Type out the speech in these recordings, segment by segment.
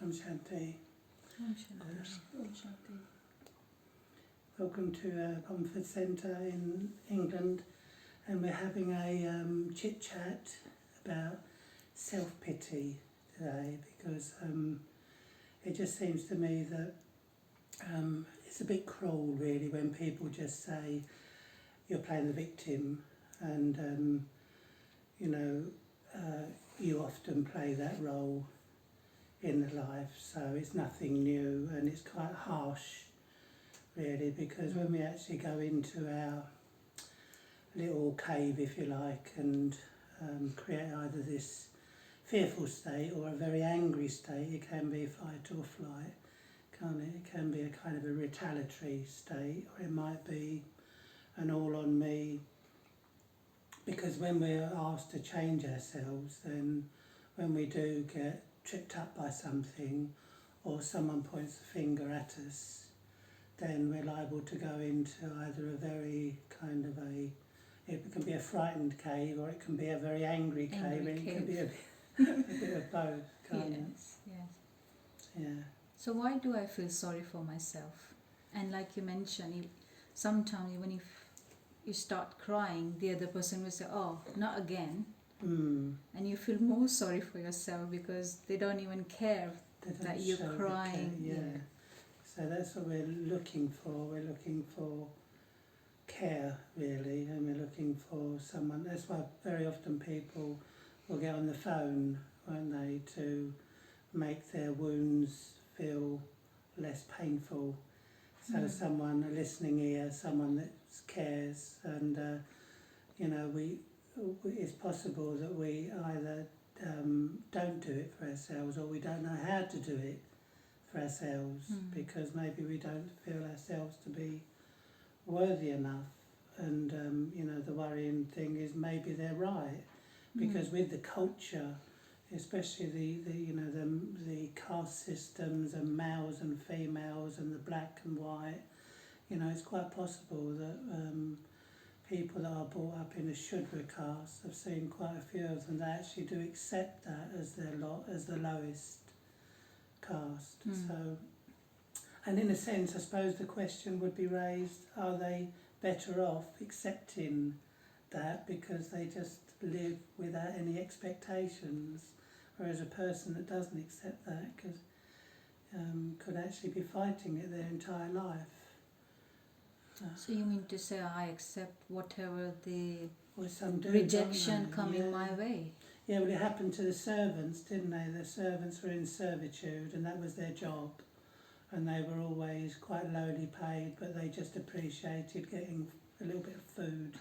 Om Shanti. Om Shanti. Om Shanti. Welcome to Comfort Centre in England, and we're having a chit-chat about self-pity today, because it just seems to me that it's a bit cruel really when people just say you're playing the victim, and you often play that role in the life, so it's nothing new, and it's quite harsh really, because when we actually go into our little cave, if you like, and create either this fearful state or a very angry state, it can be fight or flight, can't it? It can be a kind of a retaliatory state, or it might be an all on me, because when we're asked to change ourselves, then when we do get tripped up by something, or someone points the finger at us, then we're liable to go into either a very kind of it can be a frightened cave, or it can be a very angry cave, and it can be a bit of both, can't it? Yes. Yeah. So why do I feel sorry for myself? And like you mentioned, sometimes even if you start crying, the other person will say, oh, not again. And you feel more sorry for yourself because they don't even care that you're crying. Yeah. So that's what we're looking for. We're looking for care, really, and we're looking for someone. That's why very often people will get on the phone, won't they, to make their wounds feel less painful. So someone, a listening ear, someone that cares, and it's possible that we either don't do it for ourselves, or we don't know how to do it for ourselves, because maybe we don't feel ourselves to be worthy enough. And the worrying thing is maybe they're right, because with the culture, especially the caste systems and males and females and the black and white, it's quite possible that people that are brought up in a Shudra caste, I've seen quite a few of them, they actually do accept that as their lot, as the lowest caste. So, and in a sense, I suppose the question would be raised: are they better off accepting that because they just live without any expectations, whereas a person that doesn't accept that could actually be fighting it their entire life. So you mean to say I accept whatever the some do, rejection coming my way? Yeah, well, it happened to the servants, didn't they? The servants were in servitude, and that was their job, and they were always quite lowly paid, but they just appreciated getting a little bit of food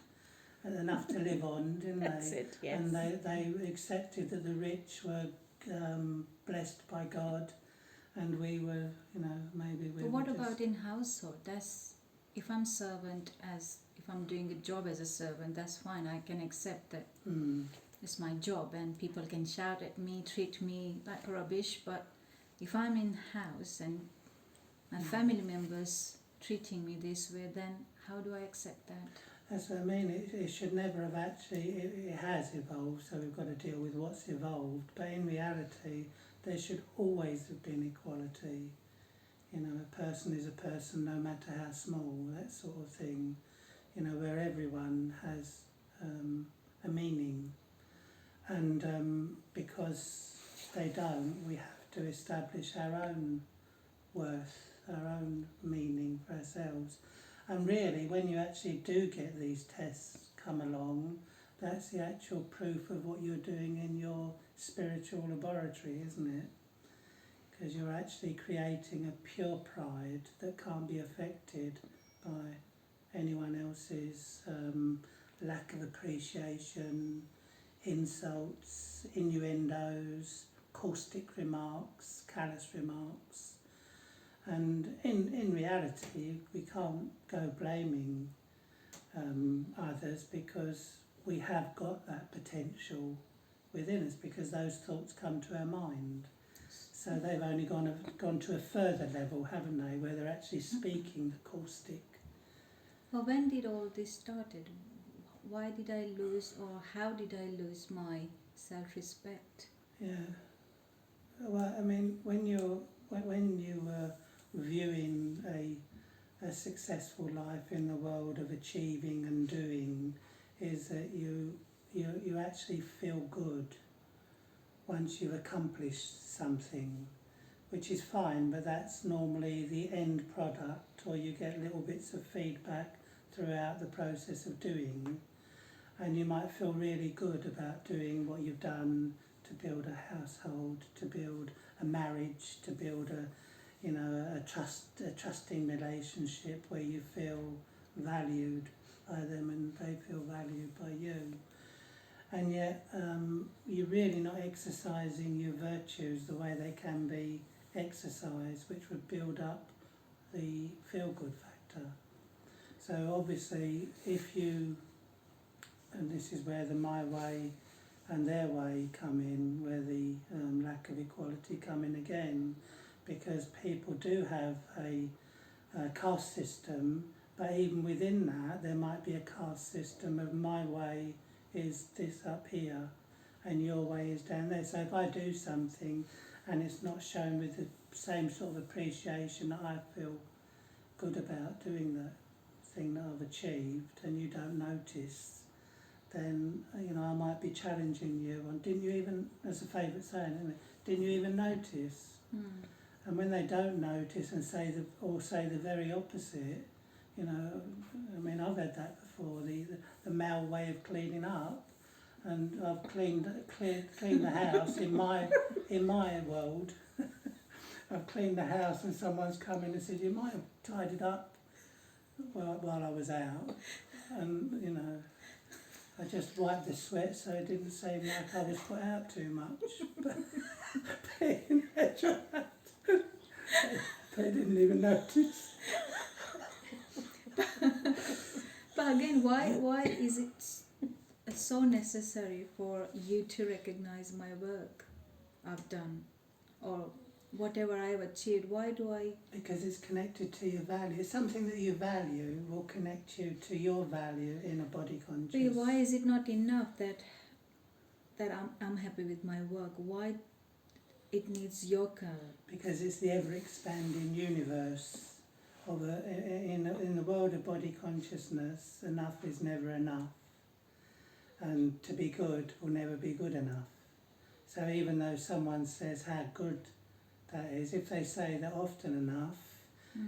and enough to live on, didn't That's they? it, yes. And they accepted that the rich were blessed by God, and we were, maybe we. But what about in household? That's if I'm if I'm doing a job as a servant, that's fine. I can accept that it's my job, and people can shout at me, treat me like rubbish. But if I'm in house and my family members treating me this way, then how do I accept that? That's what I mean. It should never have actually. It has evolved, so we've got to deal with what's evolved. But in reality, there should always have been equality. A person is a person no matter how small, that sort of thing, where everyone has a meaning. And because they don't, we have to establish our own worth, our own meaning for ourselves. And really, when you actually do get these tests come along, that's the actual proof of what you're doing in your spiritual laboratory, isn't it? Because you're actually creating a pure pride that can't be affected by anyone else's lack of appreciation, insults, innuendos, caustic remarks, callous remarks. And in reality, we can't go blaming others, because we have got that potential within us, because those thoughts come to our mind. So they've only gone to a further level, haven't they, where they're actually speaking the caustic. Well, when did all this started? Why did I lose, or how did I lose my self-respect? Yeah. Well, I mean, when you were viewing a successful life in the world of achieving and doing, is that you actually feel good once you've accomplished something, which is fine, but that's normally the end product, or you get little bits of feedback throughout the process of doing, and you might feel really good about doing what you've done to build a household, to build a marriage, to build a trusting relationship where you feel valued by them and they feel valued by you. And yet you're really not exercising your virtues the way they can be exercised, which would build up the feel-good factor. So obviously if you, and this is where the my way and their way come in, where the lack of equality come in again, because people do have a caste system, but even within that there might be a caste system of my way is this up here and your way is down there. So if I do something and it's not shown with the same sort of appreciation that I feel good about doing that thing that I've achieved, and you don't notice, then I might be challenging you on, didn't you even, that's a favourite saying, isn't it? Didn't you even notice? And when they don't notice and say the very opposite, I mean, I've had that before, the male way of cleaning up, and I've cleaned the house in my world. I've cleaned the house and someone's come in and said, you might have tidied up while I was out, and I just wiped the sweat so it didn't seem like I was put out too much. But they didn't even notice. But again, why is it so necessary for you to recognize my work I've done, or whatever I've achieved? Why do I? Because it's connected to your value. Something that you value will connect you to your value in a body conscious. Why is it not enough that I'm happy with my work? Why it needs your color? Because it's the ever-expanding universe of in the world of body consciousness. Enough is never enough, and to be good will never be good enough. So even though someone says how good that is, if they say that often enough,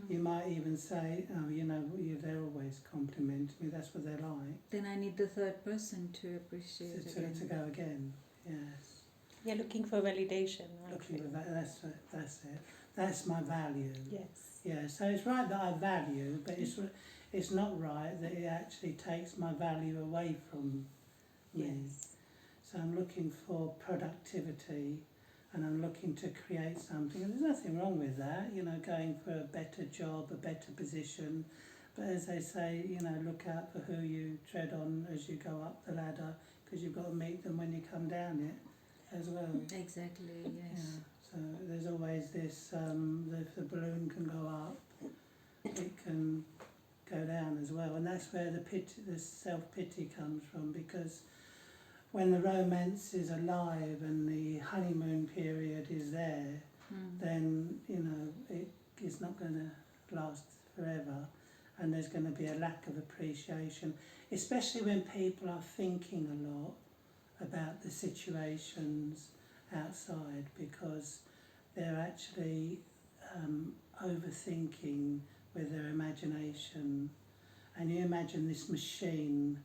you might even say, they're always complimenting me, that's what they're like. Then I need the third person to appreciate it. To go again, yes. You're looking for validation. Looking for that, that's it. That's my value. Yes. Yeah, so it's right that I value, but it's not right that it actually takes my value away from me. Yes. So I'm looking for productivity, and I'm looking to create something, and there's nothing wrong with that, going for a better job, a better position, but as they say, look out for who you tread on as you go up the ladder, because you've got to meet them when you come down it as well. Exactly, yes. Yeah. So there's always this, if the balloon can go up, it can go down as well, and that's where the self-pity comes from, because when the romance is alive and the honeymoon period is there, then it's not going to last forever, and there's going to be a lack of appreciation, especially when people are thinking a lot about the situations outside, because they're actually overthinking with their imagination. And you imagine this machine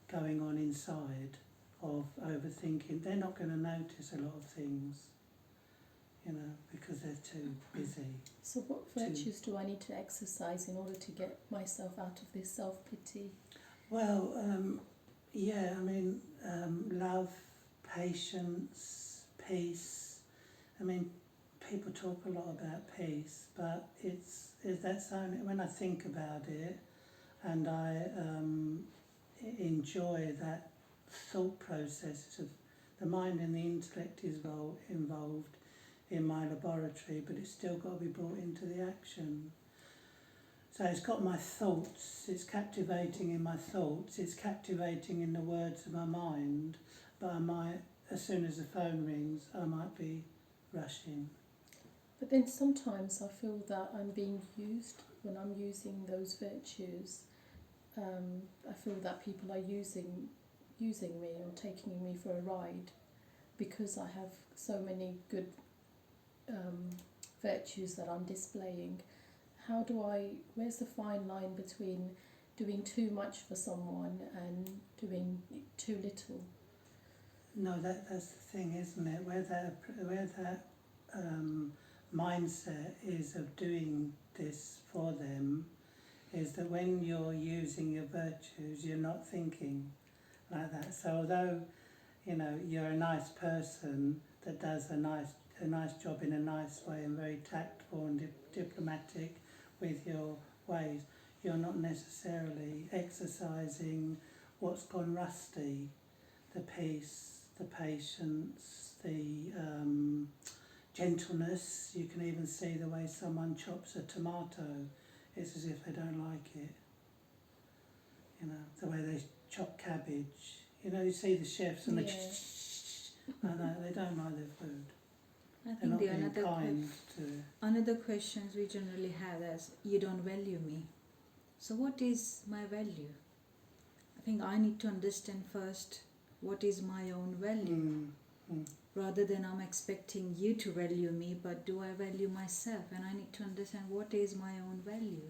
going on inside of overthinking, they're not going to notice a lot of things, because they're too busy. So what virtues do I need to exercise in order to get myself out of this self-pity? Well, love, patience, peace. I mean, people talk a lot about peace, but that's only when I think about it, and I enjoy that thought process of the mind and the intellect is involved in my laboratory, but it's still got to be brought into the action. So it's got my thoughts, it's captivating in my thoughts, it's captivating in the words of my mind, but I might, as soon as the phone rings, I might be rushing. But then sometimes I feel that I'm being used when I'm using those virtues. I feel that people are using me or taking me for a ride because I have so many good virtues that I'm displaying. Where's the fine line between doing too much for someone and doing too little? No, that's the thing, isn't it? Where that mindset is of doing this for them, is that when you're using your virtues, you're not thinking like that. So although, you're a nice person that does a nice job in a nice way and very tactful and diplomatic with your ways, you're not necessarily exercising what's gone rusty, the peace, the patience, the gentleness. You can even see the way someone chops a tomato. It's as if they don't like it. The way they chop cabbage. You see the chefs and they they don't like their food. I They're not think being kind to... another questions we generally have is, you don't value me. So what is my value? I think I need to understand first what is my own value. Rather than I'm expecting you to value me, but do I value myself? And I need to understand what is my own value.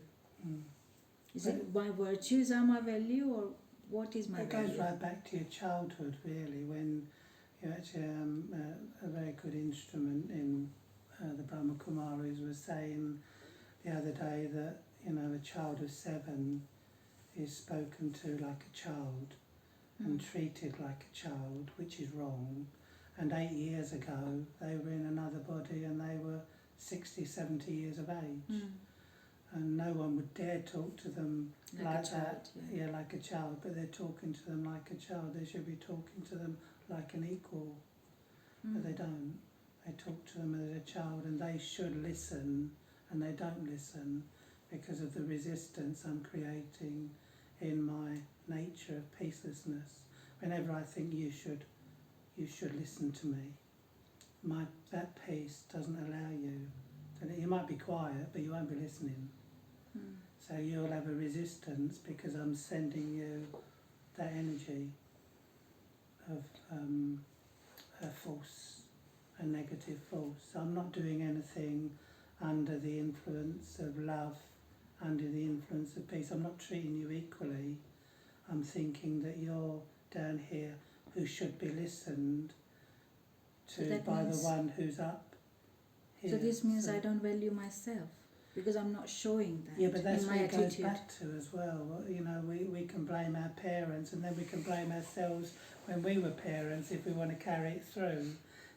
Is it my virtues are my value, or what is my value? It goes right back to your childhood, really, when you actually a very good instrument in the Brahma Kumaris was saying the other day that a child of 7 is spoken to like a child and treated like a child, which is wrong. And 8 years ago they were in another body and they were 60, 70 years of age. And no one would dare talk to them like a child, that. Yeah, like a child, but they're talking to them like a child. They should be talking to them like an equal, but they don't. They talk to them as a child, and they should listen, and they don't listen because of the resistance I'm creating in my nature of peacelessness. Whenever I think you should listen to me, that peace doesn't allow you. You might be quiet, but you won't be listening. So you'll have a resistance because I'm sending you that energy of a force, a negative force. So I'm not doing anything under the influence of love, under the influence of peace. I'm not treating you equally. I'm thinking that you're down here who should be listened to by the one who's up here. So this means I don't value myself because I'm not showing that. Yeah, but that's in what my it goes attitude. back to as well. We can blame our parents, and then we can blame ourselves when we were parents if we want to carry it through.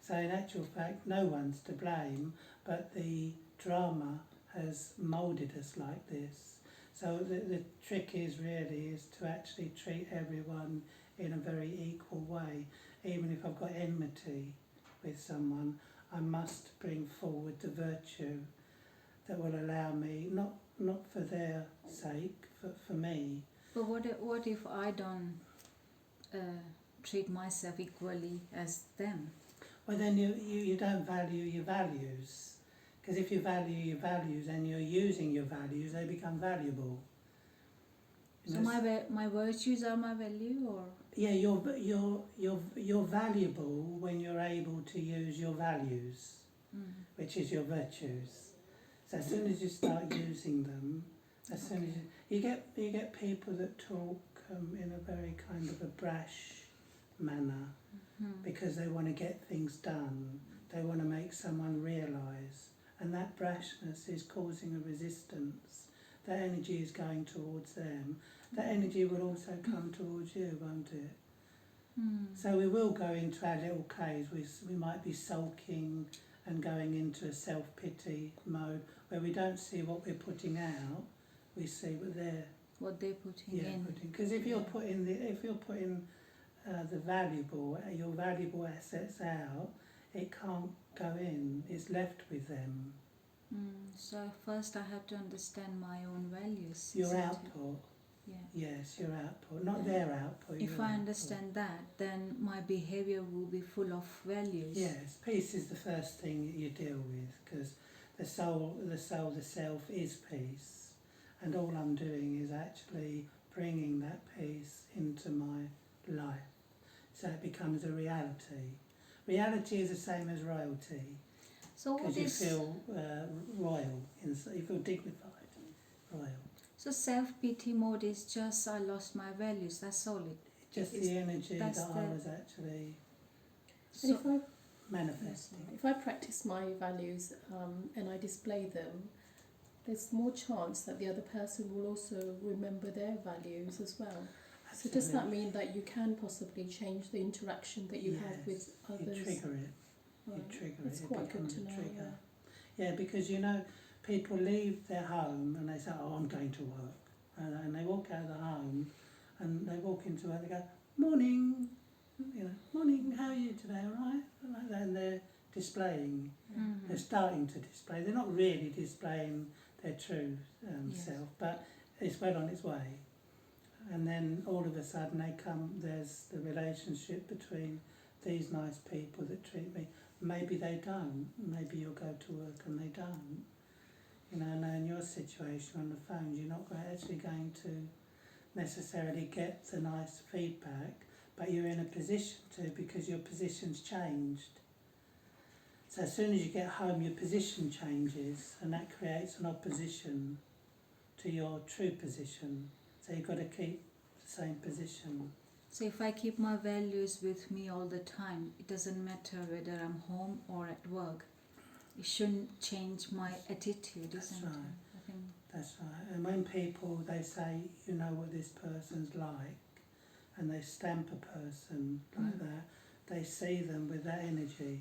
So in actual fact, no one's to blame, but the drama has moulded us like this. So the trick is to actually treat everyone in a very equal way. Even if I've got enmity with someone, I must bring forward the virtue that will allow me, not for their sake, for me. But what if I don't treat myself equally as them? Well, then you don't value your values. Because if you value your values and you're using your values, they become valuable. So my virtues are my value, or? Yeah, you're valuable when you're able to use your values, which is your virtues. So as soon as you start using them, as soon as you get people that talk in a very kind of a brash manner, because they want to get things done. They want to make someone realise, and that brashness is causing a resistance. That energy is going towards them. That energy will also come towards you, won't it? So we will go into our little caves. We might be sulking and going into a self-pity mode where we don't see what we're putting out. We see what they're putting in. Because if you're putting your valuable assets out, it can't go in. It's left with them. So first I have to understand my own values. Your output. Yes, your output, not their output. If your I output. understand that, then my behavior will be full of values. Yes, peace is the first thing that you deal with, because the self is peace, and all I'm doing is actually bringing that peace into my life, so it becomes a reality. Reality is the same as royalty, So what because you is feel royal, you feel dignified, royal. so self-pity mode is just I lost my values. That's all it. Just It's- the energy that that's I the- was actually And if I manifesting. If I practice my values and I display them, there's more chance that the other person will also remember their values as well. So does that mean that you can possibly change the interaction that you have with others? You trigger it. Right. You trigger That's it. quite It good becomes to a know. trigger. Yeah, because you know, people leave their home and they say, "Oh, I'm going to work," and they walk out of the home, and they walk into work. They go, "Morning, morning. How are you today? All right?" Like that, and they're displaying. Mhm. They're starting to display. They're not really displaying their true Yes. self, but it's well on its way. And then all of a sudden there's the relationship between these nice people that treat me. Maybe they don't. Maybe you'll go to work and they don't. And in your situation on the phone, you're not actually going to necessarily get the nice feedback, but you're in a position to, because your position's changed. So as soon as you get home, your position changes, and that creates an opposition to your true position. So you've got to keep the same position. So if I keep my values with me all the time, it doesn't matter whether I'm home or at work. It shouldn't change my attitude, That's isn't right. it? I think That's right. And when people, they say, you know what this person's like, and they stamp a person like that, they see them with that energy.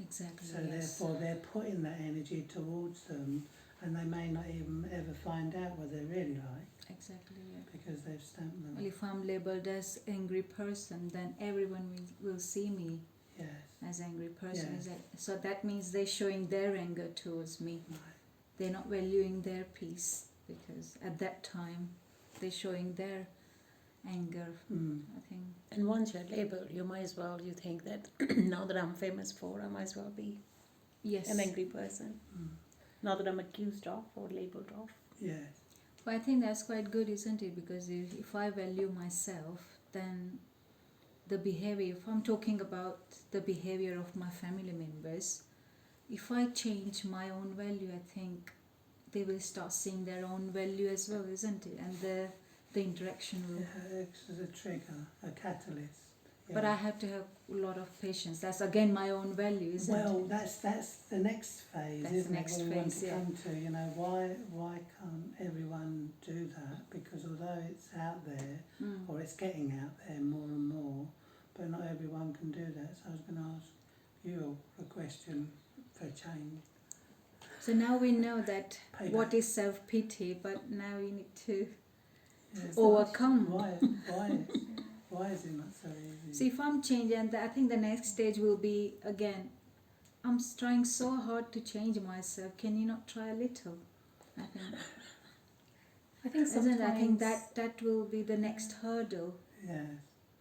exactly. So yes. therefore they're putting that energy towards them, and they may not even ever find out what they're really like, Exactly. Yeah. because they've stamped them. Well, if I'm labelled as angry person, then everyone will see me Yes. as angry person. Yes. Is that, so that means they're showing their anger towards me. Right. They're not valuing their peace, because at that time they're showing their anger. I think. And once you're labelled, you might as well, you think that now that I'm famous for, I might as well be Yes. an angry person. Mm. Now that I'm accused of or labelled of. Yes. But I think that's quite good, isn't it? Because if I value myself, then the behavior, if I'm talking about the behavior of my family members, if I change my own value, I think they will start seeing their own value as well, isn't it? And the interaction will. Yeah, it's a trigger, a catalyst. Yeah. But I have to have a lot of patience. That's again my own value, isn't Well, it? that's the next phase, That's isn't the next it? We want phase, to yeah. come to, why can't everyone do that? Because although it's out there, or it's getting out there more and more, but not everyone can do that. So I was going to ask you a question for change. So now we know that Payback. what is self-pity, but now we need to Yes. overcome. Why is it not so easy? So if I'm changing, and I think the next stage will be again, I'm trying so hard to change myself. Can you not try a little? I think sometimes I think that will be the next hurdle. Yes.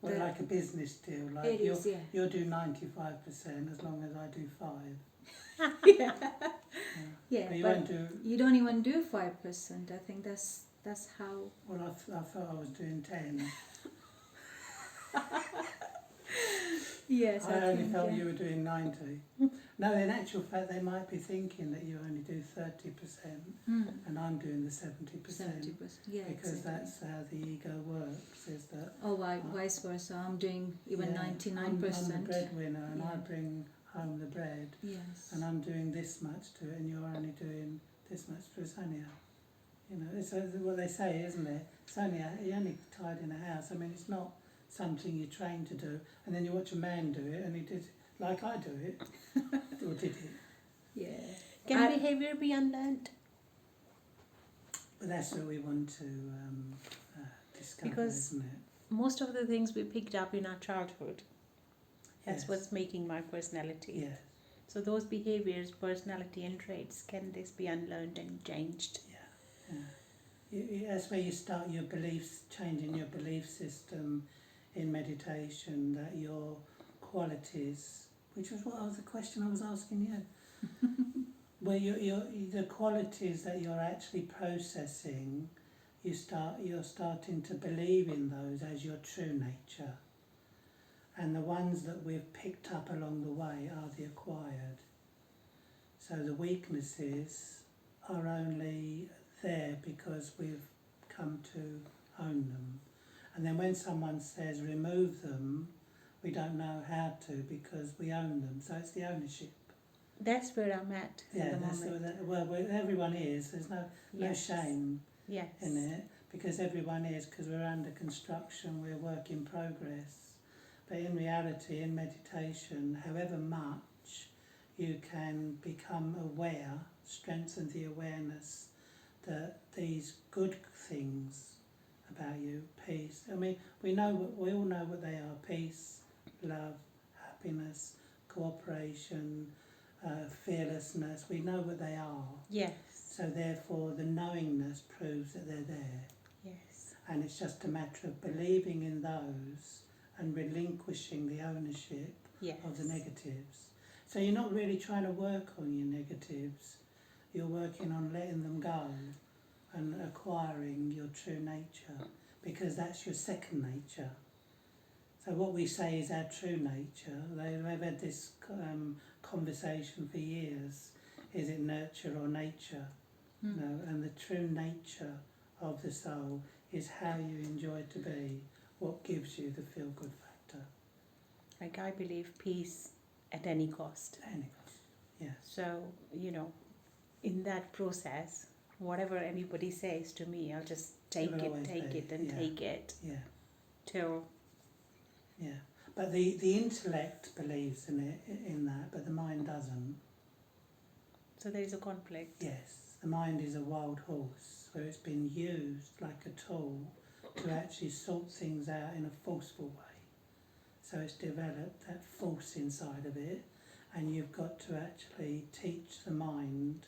Well, like a business deal, like It is, yeah. you'll do 95% as long as I do 5. Yeah, But you but won't do. you don't even do 5%. I think that's how. Well, I thought I was doing 10. Yes, I only think, felt yeah. you were doing 90. No, in actual fact, they might be thinking that you only do 30%, and I'm doing the 70%. 70%. Yeah, Because exactly. that's how the ego works. Is that Oh, vice versa. I'm doing even 99%. I'm the breadwinner, and I Yeah. bring home the bread, Yes. and I'm doing this much to it, and you're only doing this much to it. It's only it's what they say, isn't it? It's only you're only tied in a house. I mean, it's not something you're trained to do, and then you watch a man do it, and he did like I do it, or did it? Yeah. Can behaviour be unlearned? But that's what we want to discover, Because- isn't it? Most of the things we picked up in our childhood, that's Yes. what's making my personality. Yes. So those behaviours, personality and traits, can this be unlearned and changed? Yeah. that's where you start your beliefs, changing your belief system in meditation, that your qualities, which was the question I was asking you, where the qualities that you're actually processing, you're starting to believe in those as your true nature, and the ones that we've picked up along the way are the acquired. So the weaknesses are only there because we've come to own them. And then when someone says remove them, we don't know how to because we own them. So it's the ownership. That's where I'm at Yeah, the moment. everyone is. There's no Yes. shame Yes. in it, because everyone is, because we're under construction, we're work in progress. But in reality, in meditation, however much you can become aware, strengthen the awareness that these good things about you, peace, I mean, we all know what they are: peace, love, happiness, cooperation, fearlessness. We know what they are. Yes. So therefore the knowingness proves that they're there. Yes. And it's just a matter of believing in those and relinquishing the ownership Yes. of the negatives. So you're not really trying to work on your negatives, you're working on letting them go and acquiring your true nature, because that's your second nature. So what we say is our true nature. They've had this conversation for years. Is it nurture or nature? No, and the true nature of the soul is how you enjoy to be, what gives you the feel-good factor. Like, I believe peace at any cost. Anyway, yes. So, in that process, whatever anybody says to me, I'll just take it Yeah, till. yeah. But the intellect believes in that, but the mind doesn't. So there is a conflict. Yes, the mind is a wild horse where it's been used like a tool to actually sort things out in a forceful way. So it's developed that force inside of it, and you've got to actually teach the mind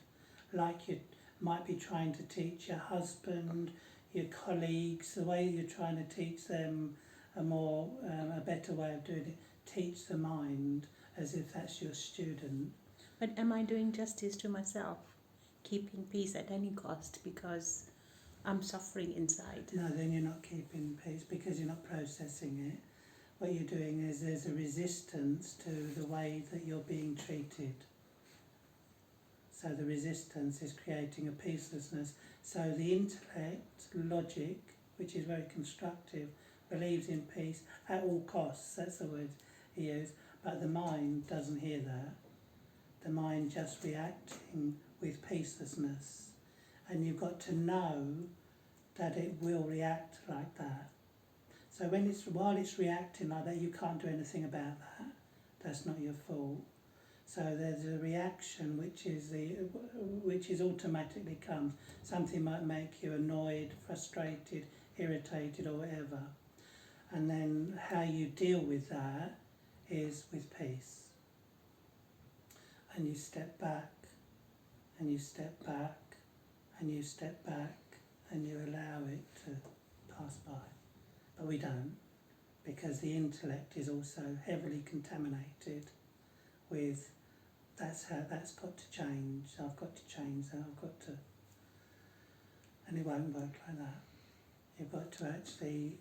like you might be trying to teach your husband, your colleagues, the way you're trying to teach them a better way of doing it. Teach the mind as if that's your student. But am I doing justice to myself? Keeping peace at any cost because I'm suffering inside. No, then you're not keeping peace because you're not processing it. What you're doing is there's a resistance to the way that you're being treated. So the resistance is creating a peacelessness. So the intellect, logic, which is very constructive, believes in peace at all costs. That's the word he used. But the mind doesn't hear that. The mind just reacting with peacelessness. And you've got to know that it will react like that. So while it's reacting like that, you can't do anything about that. That's not your fault. So there's a reaction which is automatically comes. Something might make you annoyed, frustrated, irritated, or whatever. And then how you deal with that is with peace. And you step back, and you step back, and you step back, and you allow it to pass by. But we don't, because the intellect is also heavily contaminated with that's got to change, I've got to change that, I've got to, and it won't work like that. You've got to actually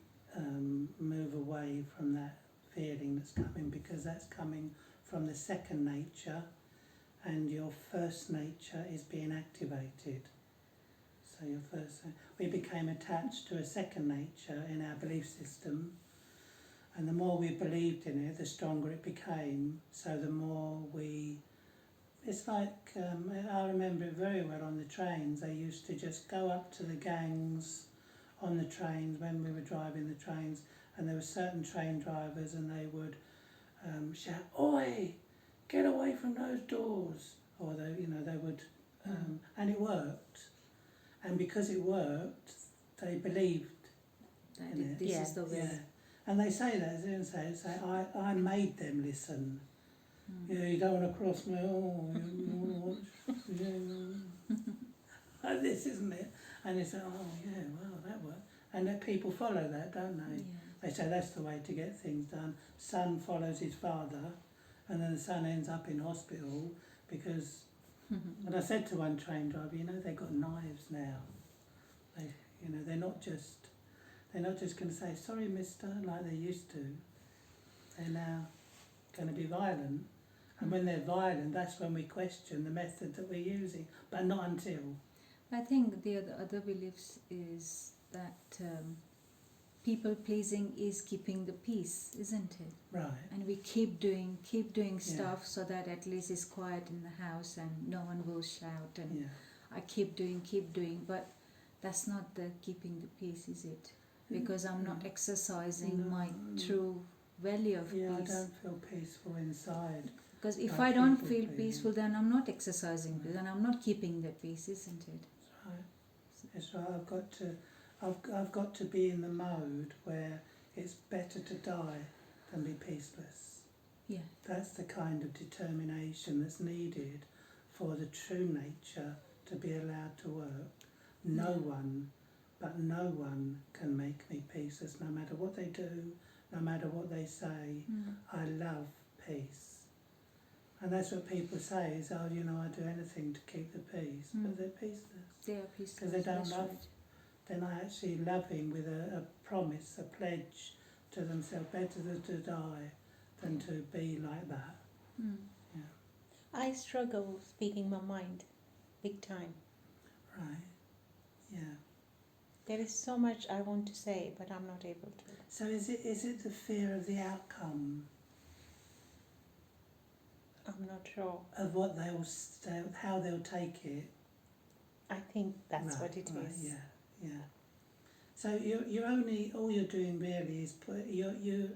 move away from that feeling that's coming, because that's coming from the second nature, and your first nature is being activated. So we became attached to a second nature in our belief system, and the more we believed in it, the stronger it became. So the more it's like, I remember it very well on the trains. They used to just go up to the gangs on the trains when we were driving the trains, and there were certain train drivers, and they would shout, "Oi, get away from those doors," or they would, and it worked. And because it worked, they believed in it. This is the way. Yeah. And they say that, they say I made them listen. Yeah, you don't want to cross me. Oh, like this, isn't it? And it's like, oh yeah, well that worked. And that people follow that, don't they? Yeah. They say that's the way to get things done. Son follows his father, and then the son ends up in hospital because. And I said to one train driver, you know, they've got knives now. They, you know, they're not just going to say sorry, mister, like they used to. They're now going to be violent, and when they're violent, that's when we question the method that we're using, but not until. I think the other beliefs is that people pleasing is keeping the peace, isn't it? Right. And we keep doing Yeah. stuff so that at least it's quiet in the house and no one will shout, and Yeah. I keep doing, but that's not the keeping the peace, is it? Because I'm not exercising my true value of Yeah, peace. I don't feel peaceful inside. Because if Like I don't people feel pleasing. peaceful, then I'm not exercising Right. peace, and I'm not keeping the peace, isn't it? That's right. That's right. I've got to be in the mode where it's better to die than be peaceless. Yeah. That's the kind of determination that's needed for the true nature to be allowed to work. No one can make me peaceless, no matter what they do, no matter what they say. I love peace. And that's what people say is, oh, you know, I do anything to keep the peace, but they're peaceless. They are peaceless. Because they don't that's love. right. They're not actually loving with a promise, a pledge to themselves, better to die than to be like that. Yeah. I struggle speaking my mind, big time. Right. Yeah. There is so much I want to say, but I'm not able to. So is it the fear of the outcome I'm not sure. of what how they'll take it? I think that's Right, what it right, is. Yeah, yeah. So you're only, all you're doing really is you're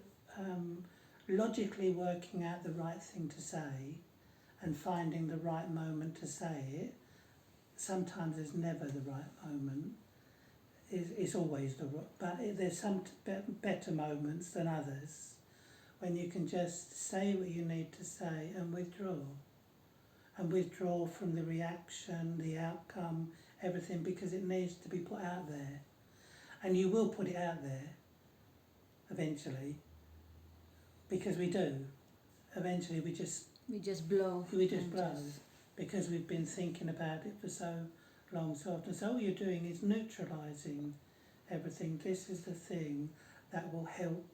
logically working out the right thing to say and finding the right moment to say it. Sometimes there's never the right moment. It's always but there's some better moments than others when you can just say what you need to say and withdraw from the reaction, the outcome, everything, because it needs to be put out there. And you will put it out there eventually, because we do. Eventually we just blow. blow, because we've been thinking about it for so long, so often. So all you're doing is neutralising everything. This is the thing that will help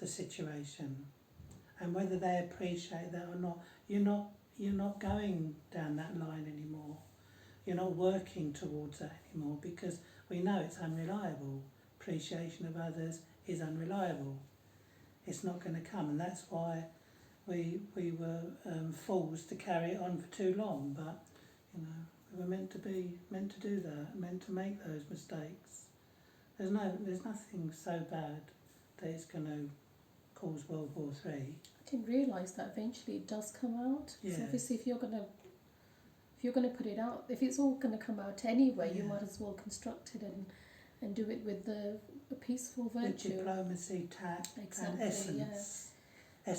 the situation. And whether they appreciate that or not, you're not going down that line anymore. You're not working towards that anymore, because we know it's unreliable. Appreciation of others is unreliable. It's not going to come, and that's why we were fools to carry it on for too long. But you know, we were meant to do that, meant to make those mistakes. There's nothing so bad that it's going to cause World War III. I didn't realise that eventually it does come out. Yeah. So obviously if you're gonna put it out, if it's all gonna come out anyway, you Yeah. might as well construct it and do it with a peaceful With virtue. diplomacy, tact, Exactly, and essence.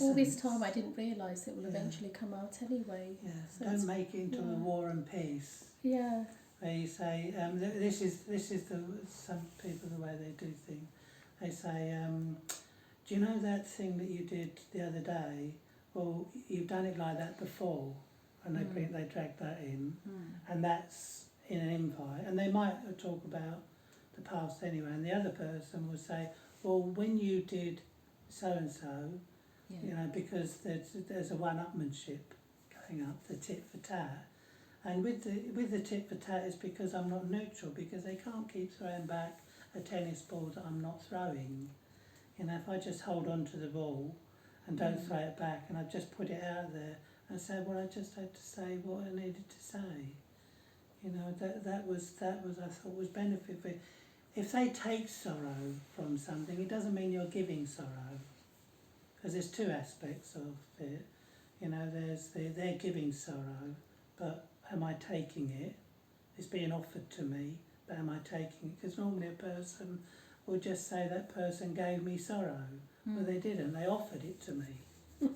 All this time I didn't realise it will Yeah. eventually come out anyway. Yeah. So it's- Don't make it into a yeah. war and peace. Yeah. Where you say, this is some people the way they do things. They say, do you know that thing that you did the other day? Well, you've done it like that before, and they drag that in, and that's in an invite, and they might talk about the past anyway, and the other person will say, well, when you did so and so, you know, because there's a one-upmanship going up, the tit for tat. And with the tit for tat is because I'm not neutral, because they can't keep throwing back a tennis ball that I'm not throwing. You know, if I just hold on to the ball and don't throw it back, and I just put it out there and say, well, I just had to say what I needed to say. You know, that was I thought was benefit. If they take sorrow from something, it doesn't mean you're giving sorrow, because there's two aspects of it. You know, there's they're giving sorrow, but am I taking it? It's being offered to me, but am I taking it? Because normally a person will just say that person gave me sorrow. Well, they didn't. They offered it to me.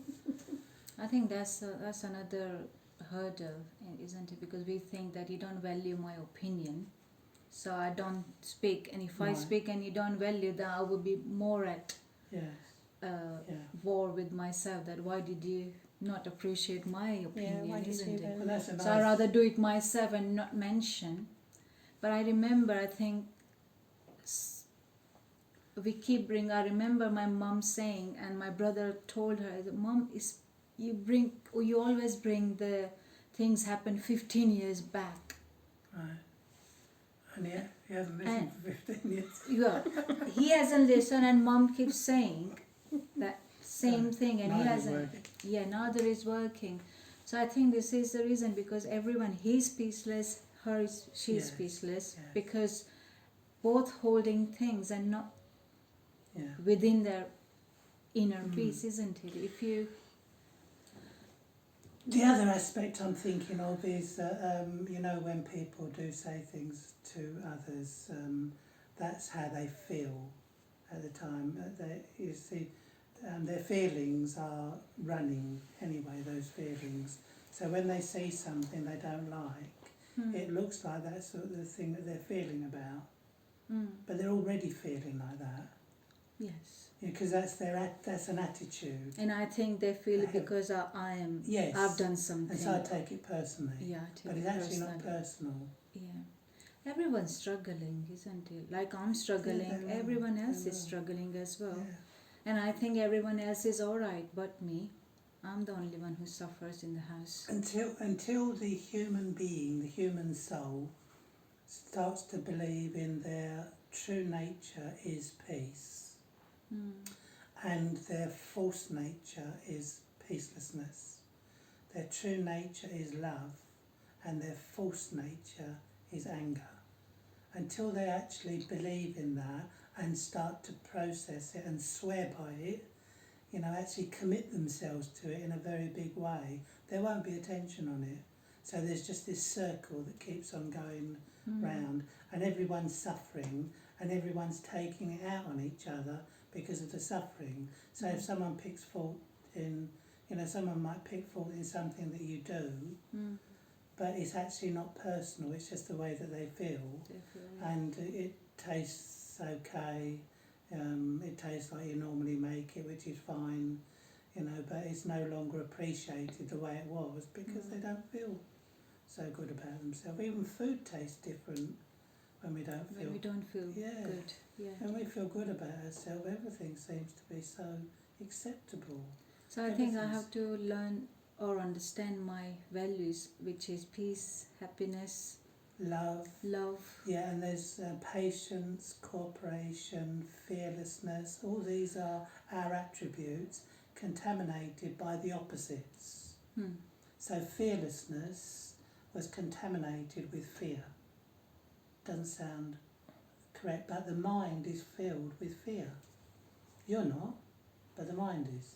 I think that's another hurdle, isn't it? Because we think that you don't value my opinion, so I don't speak. And if I Right. speak and you don't value, then I will be more at Yes. Yeah. war with myself. That why did you not appreciate my opinion? why did isn't you it? then- Well, that's a nice. So I rather do it myself and not mention. But I remember, I think we keep bringing. I remember my mom saying, and my brother told her, "Mom, you always bring the things happened 15 years back." Right. And yet he hasn't listened for 15 years. Yeah, he hasn't listened, and mom keeps saying that same thing, and he Neither is hasn't. working. Yeah, neither is working. So I think this is the reason, because everyone, he's peaceless, she's Yes, peaceless, yes. because both holding things and not Yeah. within their inner Mm. peace, isn't it? If you The other aspect I'm thinking of is, when people do say things to others, that's how they feel at the time. You see, their feelings are running anyway, those feelings. So when they see something they don't like, it looks like that's sort of the thing that they're feeling about. But they're already feeling like that. yes. Because that's an attitude. And I think they feel it I have- because Yes. I've done something. And so I take it personally. Yeah, I take But it it's actually not personally. personal. Yeah. Everyone's struggling, isn't it? Like I'm struggling, Yeah, they will, everyone else they is will. struggling as well. Yeah. And I think everyone else is alright but me. I'm the only one who suffers in the house. Until the human being, the human soul, starts to believe in their true nature is peace, and their false nature is peacelessness. Their true nature is love, and their false nature is anger. Until they actually believe in that and start to process it and swear by it, actually commit themselves to it in a very big way, there won't be attention on it. So there's just this circle that keeps on going round, and everyone's suffering and everyone's taking it out on each other because of the suffering. So if someone picks fault in, someone might pick fault in something that you do, but it's actually not personal, it's just the way that they feel. Definitely. And it tastes okay, it tastes like you normally make it, which is fine, but it's no longer appreciated the way it was because they don't feel so good about themselves. Even food tastes different when we don't feel. When we don't feel Yeah. good. Yeah. When we feel good about ourselves, everything seems to be so acceptable. So I think I Everything's- have to learn or understand my values, which is peace, happiness, Love, love. yeah, and there's patience, cooperation, fearlessness. All these are our attributes contaminated by the opposites. So fearlessness was contaminated with fear. Doesn't sound correct, but the mind is filled with fear. You're not, but the mind is.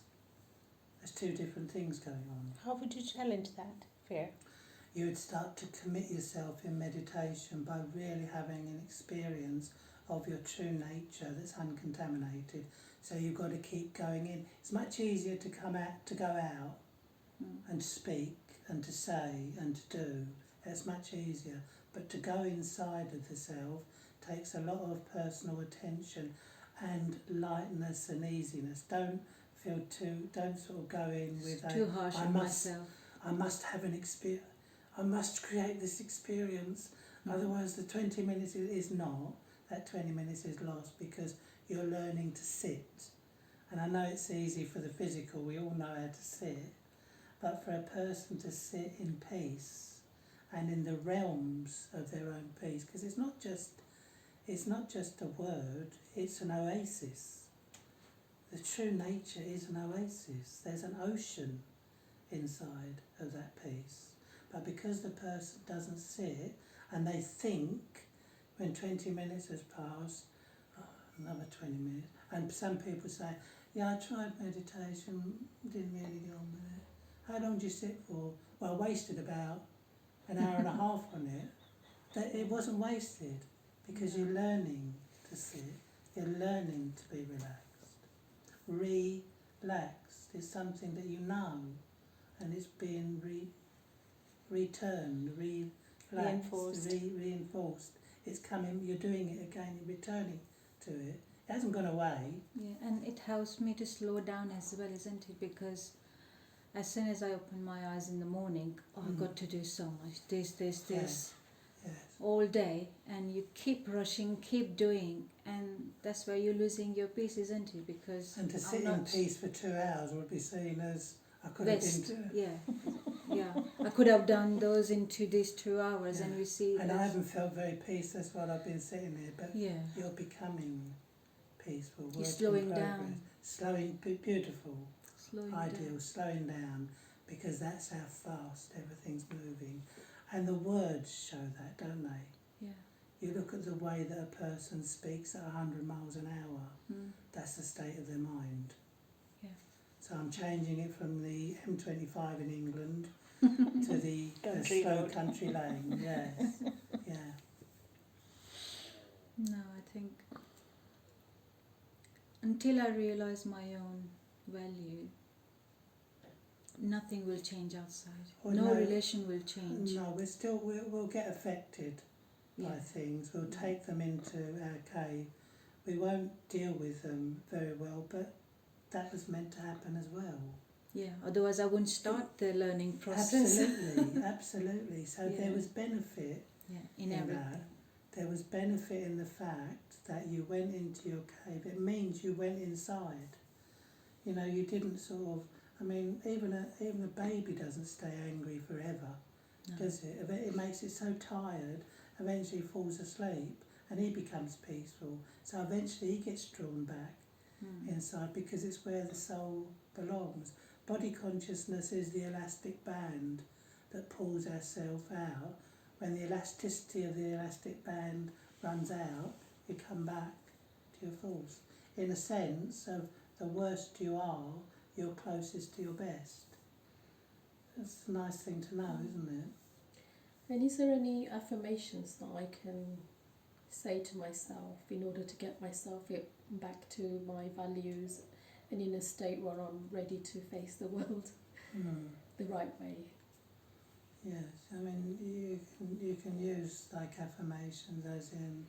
There's two different things going on. How would you challenge that fear? You would start to commit yourself in meditation by really having an experience of your true nature that's uncontaminated. So you've got to keep going in. It's much easier to go out and speak and to say and to do. It's much easier. But to go inside of the self takes a lot of personal attention and lightness and easiness. Don't sort of go in with Too harsh on myself. I must have an experience. I must create this experience. Otherwise the 20 minutes is not. That 20 minutes is lost because you're learning to sit. And I know it's easy for the physical, we all know how to sit. But for a person to sit in peace and in the realms of their own peace, because it's not just a word, it's an oasis. The true nature is an oasis. There's an ocean inside of that peace. But because the person doesn't sit and they think, when 20 minutes has passed, another 20 minutes, and some people say, yeah, I tried meditation, didn't really get on with it. How long did you sit for? Well, I wasted about an hour and a half on it. That it wasn't wasted because you're learning to sit, you're learning to be relaxed. Relaxed is something that you know, and it's being returned, reinforced it's coming, you're doing it again, you're returning to it. It hasn't gone away. Yeah, and it helps me to slow down as well, isn't it? Because as soon as I open my eyes in the morning, I've got to do so much, this, Yes. all day, and you keep rushing, keep doing, and that's where you're losing your peace, isn't it? Because And to sit in peace for 2 hours would be seen as, I could Best, have been... yeah. I could have done those into these 2 hours, Yeah. and you see. And I haven't felt very peaceful, that's what I've been sitting there, but Yeah, you're becoming peaceful. you're work in slowing progress. down, Slowing, beautiful, slowing ideal, down. slowing down, because that's how fast everything's moving. And the words show that, don't they? Yeah. You look at the way that a person speaks at 100 miles an hour, that's the state of their mind. Yeah. So I'm changing it from the M25 in England to the Country slow road. country lane, yes, yeah. No, I think until I realize my own value, nothing will change outside. Well, no no. relation will change. No, we'll get affected by Yeah. things. We'll Yeah. take them into our cave. We won't deal with them very well, but that was meant to happen as well. Yeah. Otherwise, I wouldn't start the learning process. Absolutely, absolutely. So Yeah. there was benefit Yeah. In in everything. that. There was benefit in the fact that you went into your cave. It means you went inside. You know, you didn't sort of. I mean, even a baby doesn't stay angry forever, No. does it? It makes it so tired. Eventually, falls asleep, and he becomes peaceful. So eventually, he gets drawn back inside because it's where the soul belongs. Body consciousness is the elastic band that pulls ourselves out. When the elasticity of the elastic band runs out, you come back to your force. In a sense of the worst you are, you're closest to your best. That's a nice thing to know, isn't it? And is there any affirmations that I can say to myself in order to get myself back to my values and in a state where I'm ready to face the world the right way? Yes, I mean you can use like affirmations as in,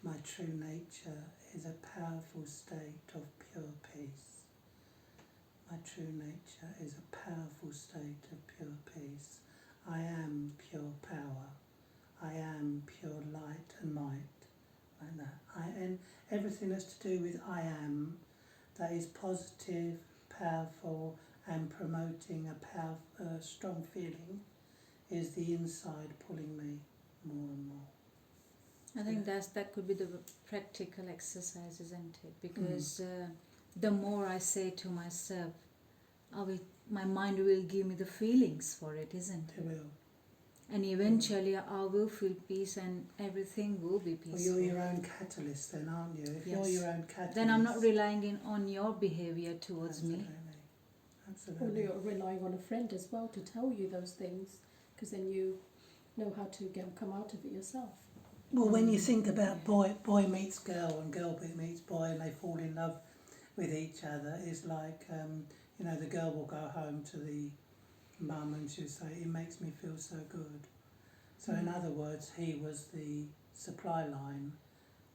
my true nature is a powerful state of pure peace. My true nature is a powerful state of pure peace. I am pure power. I am pure light and might. Like that. And everything that's to do with I am, that is positive, powerful, and promoting a strong feeling, is the inside pulling me more and more. I think that could be the practical exercise, isn't it? Because the more I say to myself, my mind will give me the feelings for it, isn't it? It will. And eventually I will feel peace and everything will be Well, peaceful. you're your own catalyst then, aren't you? If Yes. you're your own catalyst... Then I'm not relying on your behaviour towards me. Or Absolutely. you're relying on a friend as well to tell you those things, because then you know how to come out of it yourself. Well, when you think about boy meets girl and girl meets boy and they fall in love with each other, it's like, you know, the girl will go home to the mum and she'll say, it makes me feel so good. So in other words, he was the supply line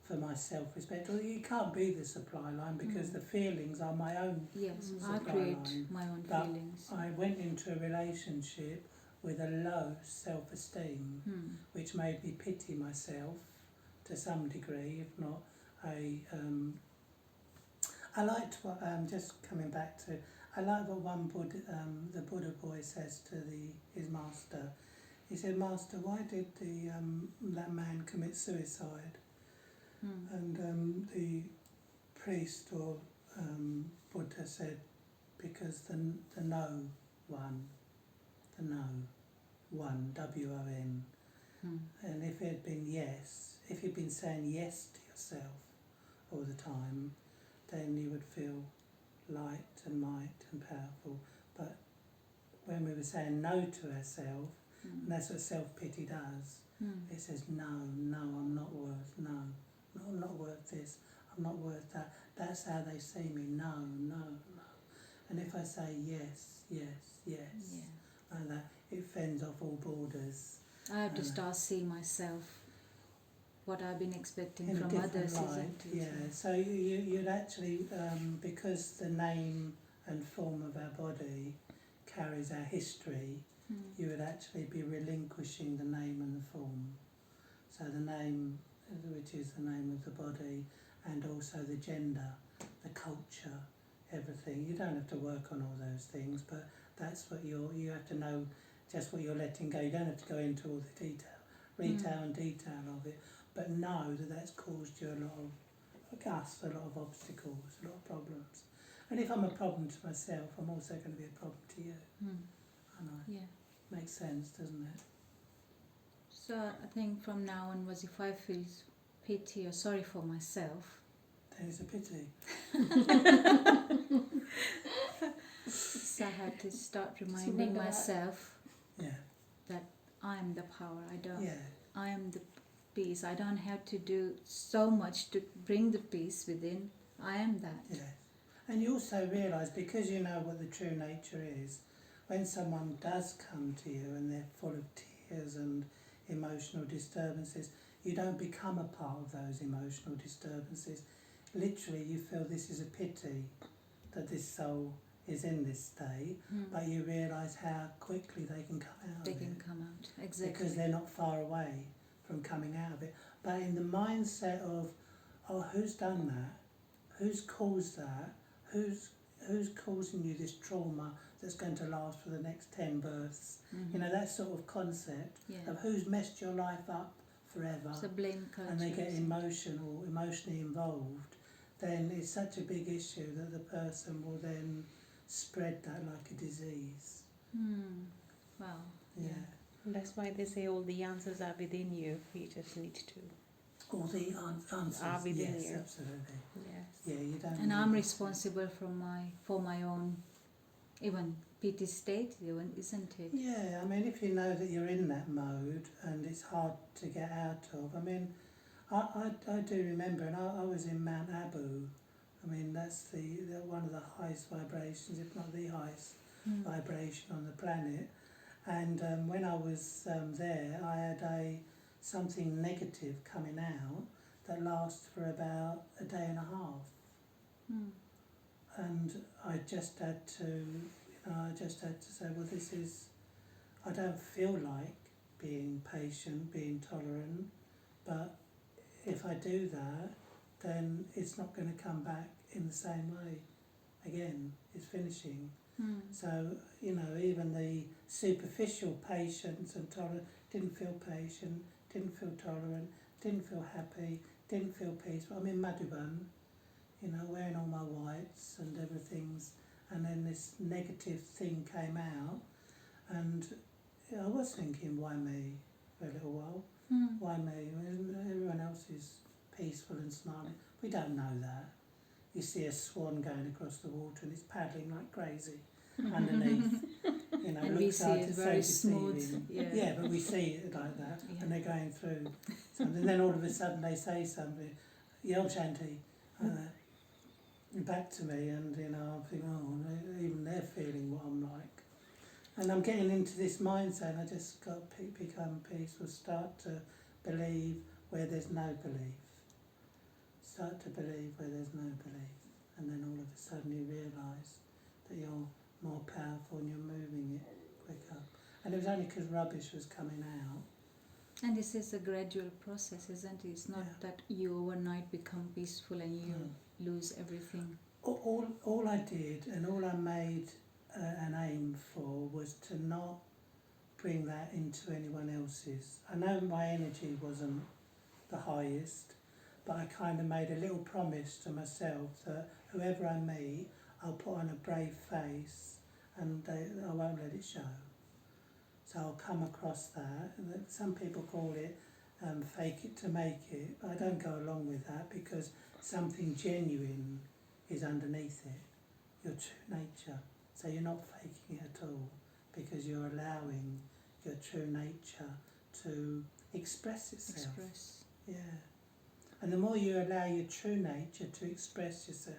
for my self-respect. Well, you can't be the supply line because the feelings are my own. Yes, I supply create line. my own But feelings. I went into a relationship with a low self-esteem, which made me pity myself to some degree, if not I liked what, just coming back to, I like what the Buddha boy says to his master. He said, Master, why did that man commit suicide? And the priest or Buddha said, because the no one, W-O-N. And if it had been yes, if you'd been saying yes to yourself all the time, then you would feel light and might and powerful. But when we were saying no to ourselves, and that's what self-pity does, it says no, I'm not worth, no, I'm not worth this, I'm not worth that. That's how they see me, no. And if I say yes, like that, it fends off all borders. I have to start seeing myself what I've been expecting in a from different others, light. isn't it? Yeah. So you'd actually, because the name and form of our body carries our history, you would actually be relinquishing the name and the form. So the name, which is the name of the body, and also the gender, the culture, everything. You don't have to work on all those things, but that's what you have to know just what you're letting go. You don't have to go into all the detail of it, but know that that's caused you a lot of obstacles, a lot of problems. And if I'm a problem to myself, I'm also going to be a problem to you. I know. Yeah. Makes sense, doesn't it? So I think from now onwards, if I feel pity or sorry for myself, Then it's a pity. so I have to start reminding remember that. myself Yeah. that I am the power. Yeah. I am the peace. I don't have to do so much to bring the peace within. I am that. Yeah. And you also realise, because you know what the true nature is, when someone does come to you and they're full of tears and emotional disturbances, you don't become a part of those emotional disturbances. Literally, you feel this is a pity that this soul is in this state, but you realise how quickly they can come out They of can it. come out. Exactly. Because they're not far away from coming out of it. But in the mindset of, oh, who's done that? Who's caused that? Who's causing you this trauma that's going to last for the next 10 births? You know, that sort of concept of who's messed your life up forever. It's a blame culture. And they get emotionally involved, then it's such a big issue that the person will then spread that like a disease. Wow. Yeah. That's why they say all the answers are within you. You just need to. All the answers Are within yes, you. absolutely. Yes. Yeah, you don't. And I'm really- responsible for my own, even pity state, even, isn't it? Yeah, I mean, if you know that you're in that mode and it's hard to get out of, I mean, I do remember, and I was in Mount Abu. I mean, that's the one of the highest vibrations, if not the highest vibration on the planet. And when I was there, I had something negative coming out that lasted for about a day and a half. And I just had to, say, well, this is, I don't feel like being patient, being tolerant, but if I do that, then it's not going to come back in the same way again. It's finishing. So, you know, even the superficial patience and tolerance, didn't feel patient, didn't feel tolerant, didn't feel happy, didn't feel peaceful. I'm in Madhuban, you know, wearing all my whites and everything's, and then this negative thing came out, and I was thinking, why me, for a little while? Why me? Everyone else is peaceful and smiling. We don't know that. You see a swan going across the water and it's paddling like crazy underneath. You know, And we looks see like it it's very so smooth. deceiving. Yeah. Yeah, but we see it like that, Yeah. and they're going through something. And then all of a sudden they say something, Yel Shanti, back to me, and you know, I'm thinking, oh, even they're feeling what I'm like. And I'm getting into this mindset, and I just got to become peaceful, start to believe where there's no belief. Start to believe where there's no belief. And then all of a sudden you realise that you're more powerful and you're moving it quicker. And it was only because rubbish was coming out. And this is a gradual process, isn't it? It's not that you overnight become peaceful and you lose everything. All I did, and all I made an aim for, was to not bring that into anyone else's. I know my energy wasn't the highest, but I kind of made a little promise to myself that whoever I meet, I'll put on a brave face and I won't let it show. So I'll come across that. Some people call it fake it to make it, but I don't go along with that, because something genuine is underneath it, your true nature. So you're not faking it at all, because you're allowing your true nature to express itself. Yeah. And the more you allow your true nature to express yourself,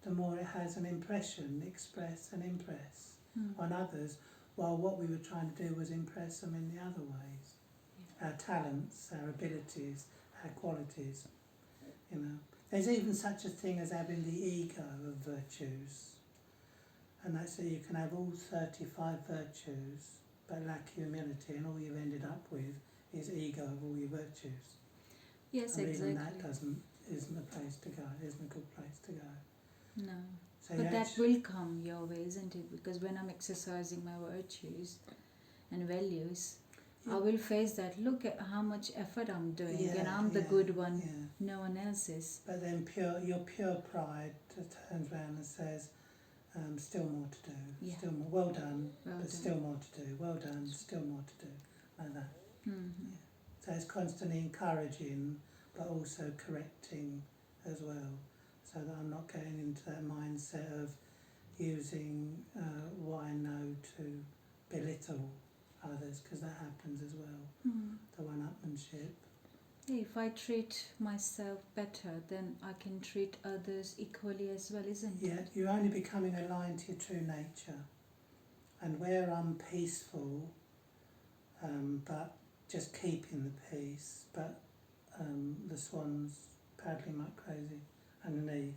the more it has an impression, express and impress on others, while what we were trying to do was impress them in the other ways. Our talents, our abilities, our qualities. You know, there's even such a thing as having the ego of virtues, and that's that you can have all 35 virtues but lack humility, and all you've ended up with is ego of all your virtues. Yes, And exactly. even that isn't a place to go. Isn't a good place to go. No. So But you that actually- will come your way, isn't it? Because when I'm exercising my virtues and values, I will face that. Look at how much effort I'm doing, and I'm the good one. Yeah. No one else is. But then your pure pride turns around and says, still more to do. Yeah. Still more. Well done, Well but done. still more to do. Well done, still more to do. Like that. Mm-hmm. So it's constantly encouraging, but also correcting as well, so that I'm not getting into that mindset of using what I know to belittle others, because that happens as well, the one-upmanship. If I treat myself better, then I can treat others equally as well, isn't Yeah, it? you're only becoming aligned to your true nature. And where I'm peaceful, but just keeping the peace, but the swan's paddling like crazy underneath,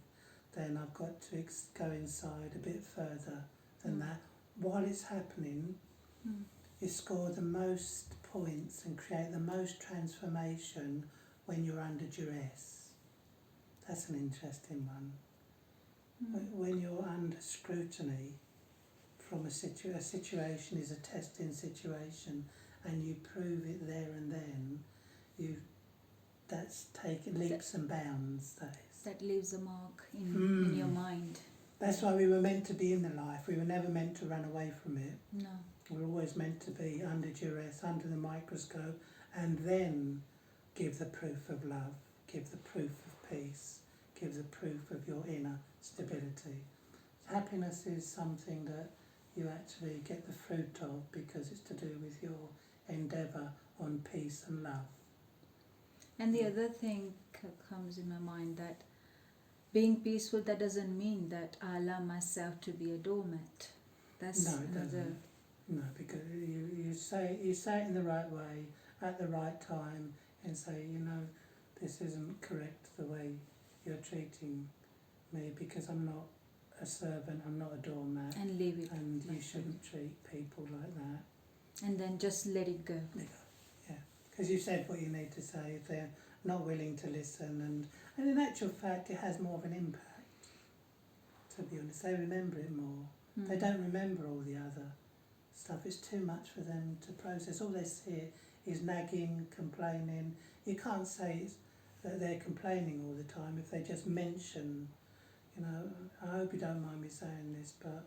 then I've got to go inside a bit further than that. While it's happening, you score the most points and create the most transformation when you're under duress. That's an interesting one. When you're under scrutiny from a situation is a testing situation, and you prove it there and then, that's taken leaps and bounds. That leaves a mark in your mind. That's why we were meant to be in the life. We were never meant to run away from it. No. We're always meant to be under duress, under the microscope, and then give the proof of love, give the proof of peace, give the proof of your inner stability. Happiness is something that you actually get the fruit of because it's to do with your endeavour on peace and love. And the other thing comes in my mind, that being peaceful, that doesn't mean that I allow myself to be a doormat. That's No, it doesn't. No, because you say it in the right way, at the right time, and say, this isn't correct the way you're treating me, because I'm not a servant, I'm not a doormat, and leave it. and you like shouldn't treat people like that. that. And then just let it go. Yeah, because you said what you need to say. If they're not willing to listen, and in actual fact it has more of an impact, to be honest. They remember it more. They don't remember all the other stuff. It's too much for them to process. All they see is nagging, complaining. You can't say that they're complaining all the time if they just mention, I hope you don't mind me saying this, but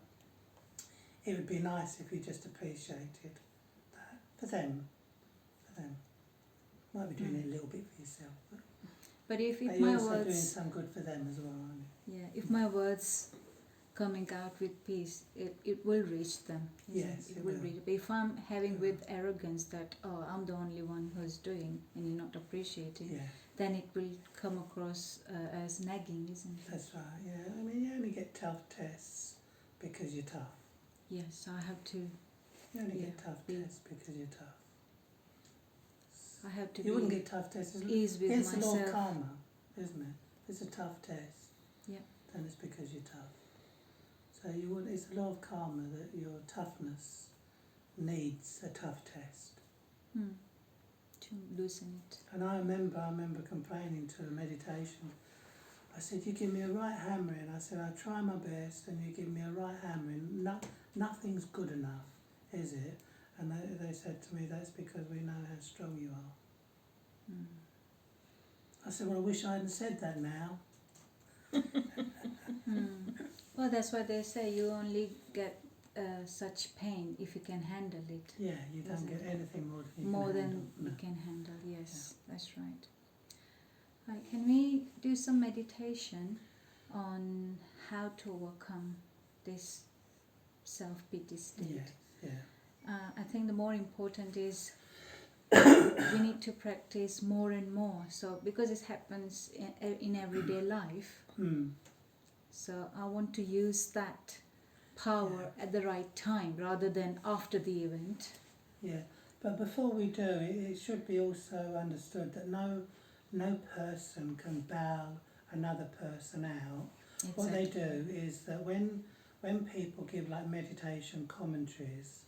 it would be nice if you just appreciated that. For them. Might be doing it a little bit for yourself, But if but my you're also doing words, some good for them as well, aren't you? yeah, if my words coming out with peace, it will reach them. Yes, it will will. reach. But if I'm having with arrogance that, I'm the only one who's doing and you're not appreciating, Yeah, then it will come across as nagging, isn't it? that's right, yeah. I mean, you only get tough tests because you're tough. Yes, I have to. You only get Yeah, tough tests because you're tough. I have to You wouldn't be get tough tests. ease with It's the law of myself. karma, isn't it? It's a tough test. Yeah. Then it's because you're tough. So it's the law of karma that your toughness needs a tough test. To loosen it. And I remember complaining to a meditation. I said, you give me a right hammering. I said, I try my best, and you give me a right hammering. Nothing's good enough, is it? And they said to me, that's because we know how strong you are. I said, well, I wish I hadn't said that now. Well, that's why they say you only get such pain if you can handle it. Yeah, you don't Isn't get it? anything more than you More can than handle. No. you can handle, yes, that's right. Right, can we do some meditation on how to overcome this self-pity state? Yeah. I think the more important is we need to practice more and more. So because it happens in everyday life, so I want to use that power at the right time rather than after the event. Yeah, but before we do, it should be also understood that no person can bail another person out. What they do is that when people give like meditation commentaries,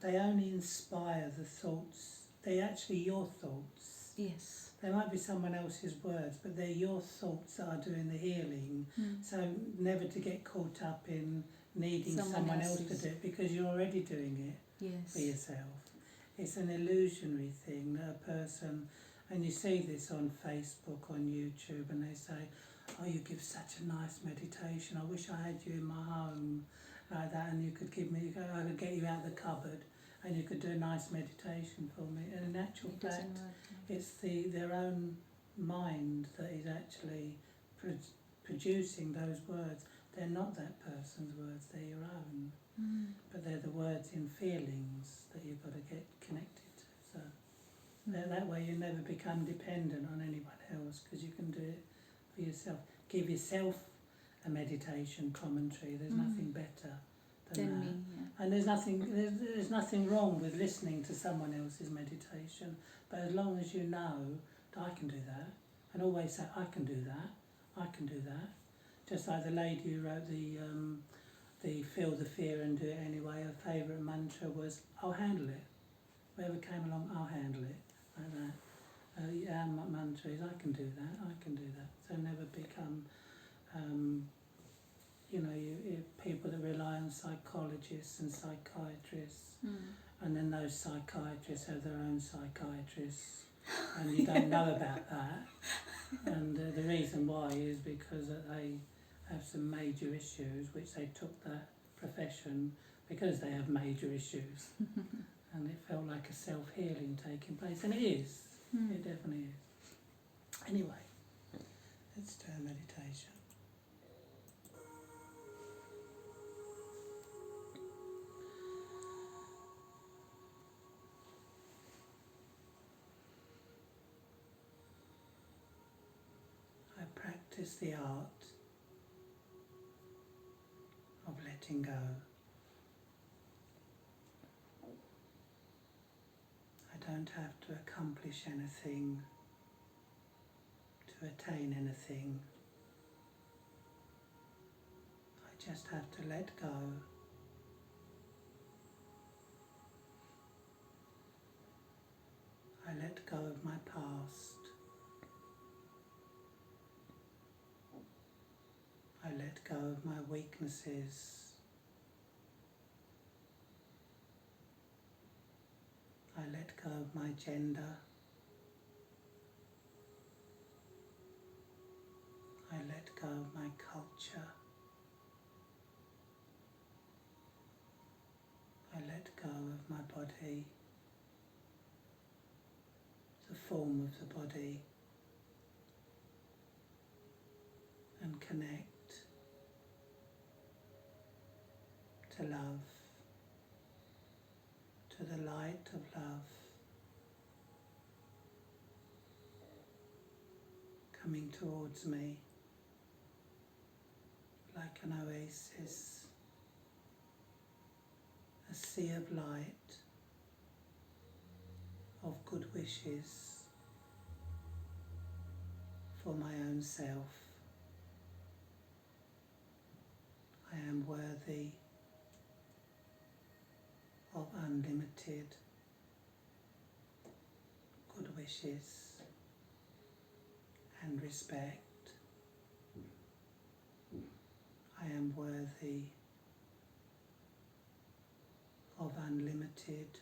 they only inspire the thoughts. They're actually your thoughts. Yes. They might be someone else's words, but they're your thoughts that are doing the healing. So never to get caught up in needing someone else to do it, because you're already doing it Yes. for yourself. It's an illusionary thing that a person, and you see this on Facebook, on YouTube, and they say, oh, you give such a nice meditation, I wish I had you in my home, like that, and you could give me, I could get you out of the cupboard and you could do a nice meditation for me. And in actual fact, it's their own mind that is actually producing those words. They're not that person's words, they're your own. But they're the words in feelings that you've got to get connected to. So that way you never become dependent on anyone else, because you can do it for yourself. Give yourself a meditation commentary. There's nothing better than that. Me, yeah. And there's nothing wrong with listening to someone else's meditation, but as long as you know that I can do that, and always say I can do that, I can do that. Just like the lady who wrote the feel the fear and do it anyway, her favourite mantra was, I'll handle it. Whatever came along, I'll handle it, like that. Our mantra is, I can do that, I can do that. So never become, people that rely on psychologists and psychiatrists, and then those psychiatrists have their own psychiatrists, and you don't know about that. And the reason why is because they have some major issues, which they took that profession because they have major issues. And it felt like a self-healing taking place, and it is. It definitely is. Anyway, let's do a meditation. I practice the art of letting go. I don't have to accomplish anything, to attain anything. I just have to let go. I let go of my past. I let go of my weaknesses. I let go of my gender. I let go of my culture. I let go of my body, the form of the body, and connect to love, to the light of love coming towards me like an oasis, a sea of light, of good wishes for my own self. I am worthy of unlimited good wishes and respect. I am worthy of unlimited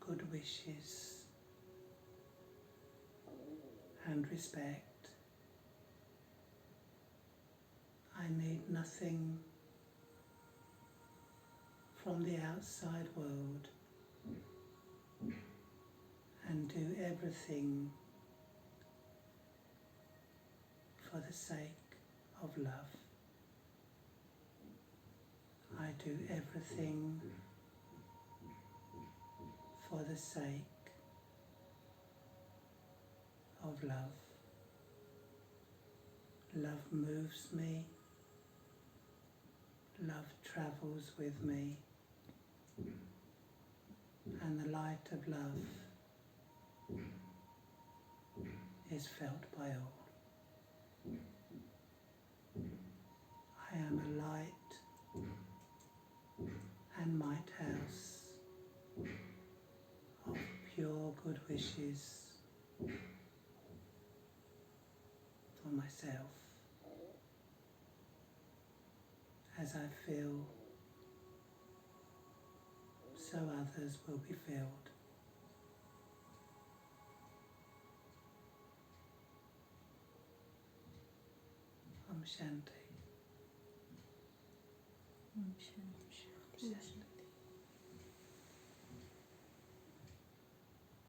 good wishes and respect. I need nothing from the outside world and do everything for the sake of love. I do everything for the sake of love. Love moves me. Love travels with me. And the light of love is felt by all. I am a light and might house of pure good wishes for myself, as I feel, so others will be filled. Om Shanti. Shanti. Shanti.